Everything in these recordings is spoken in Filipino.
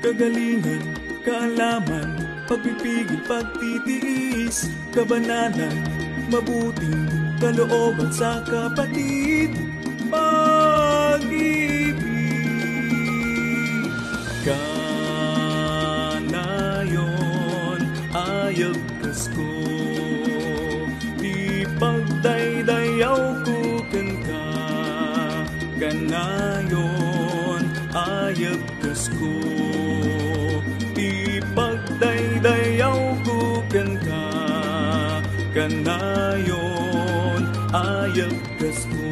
Kagalingan, kaalaman, pagpipigil, pagtitiis, kabanalan, mabuting kalooban sa kapatid, pag-ibig. Kanayon, ayag ko, di pagdaydayaw ko ka. Kanayon, ayag ko, di pagdaydayaw ko ka. Kanayon, ayag ko,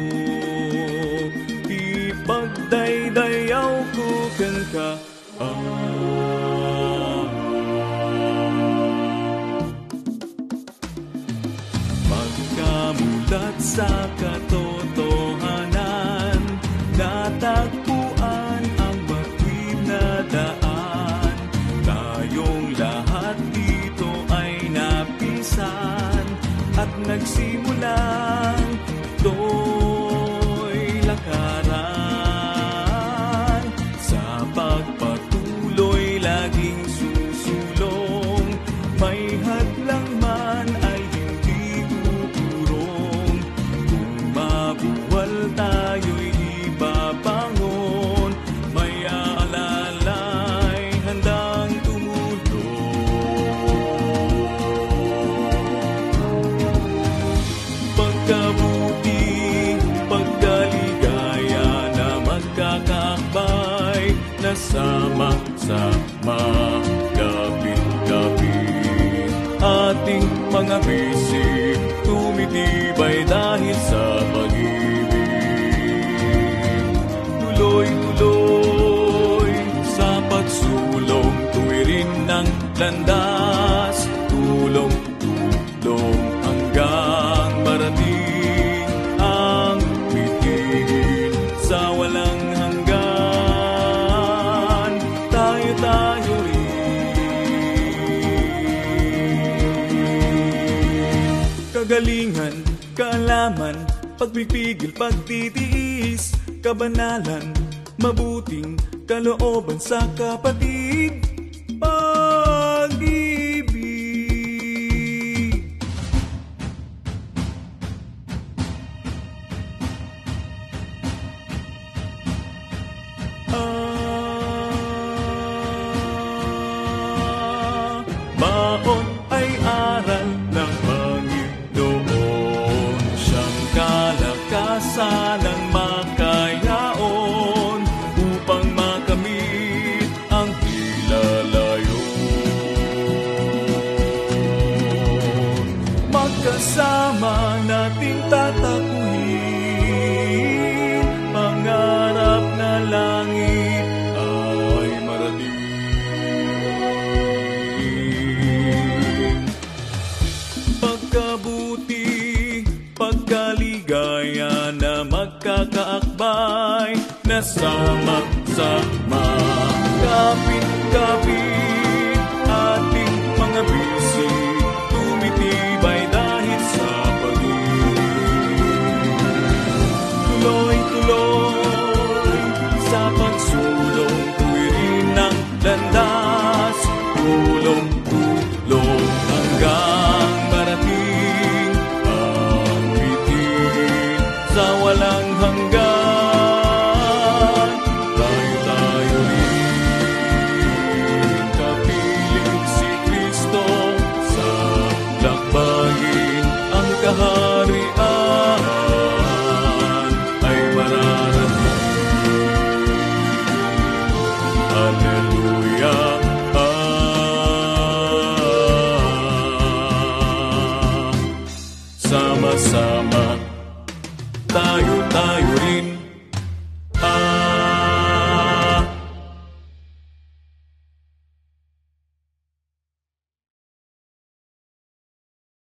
di pagdaydayaw ko ka. Pagkamulat sa katotohanan, natagpuan ang matuwid na daan. Tayong lahat dito ay napisan at nagsimulang ito'y lakaran. Sa pagpatuloy laging susulong, may hadlang man ay hindi uurong. Kung mabuwal tayo'y ibabangon, may aalalay handang tumulong. Pagkabuti, pagkaligaya na magkakakbay, nasama-sama, kapit-kapit. Ating mga bisig tumitibay dahil sa pag-ibig. Tuloy-tuloy sa pagsulong, tuwirin ng landas, tulong-tulong hanggang marating ang bitin sa walang hanggan. Tayo-tayo kagalingan, kaalaman, pagpipigil, pagtitiis, kabanalan, mabuting kalooban sa kapatid, pag-ibig. Baon ay aral ng Panginoon, siyang kalakasanang makayaon upang makamit ang hilalayon. Magkasama nating tatakuhin, pangarap na langit ay marating. Pagkabuti, pagkaligaya na magkakaakbay, nasama-sama, kapit-kapit, ating mga bisig tumitibay dahil sa pag-ibig. Tuloy-tuloy sa pagsulong, tuwirin ng landas, tulong-tulong hanggang marating ang bitin sa walang hanggan. Tayo-tayo rin kapiling si Kristo sa lakbayin ang kaharian ay mararating. Hallelujah. Sama-sama tayo rin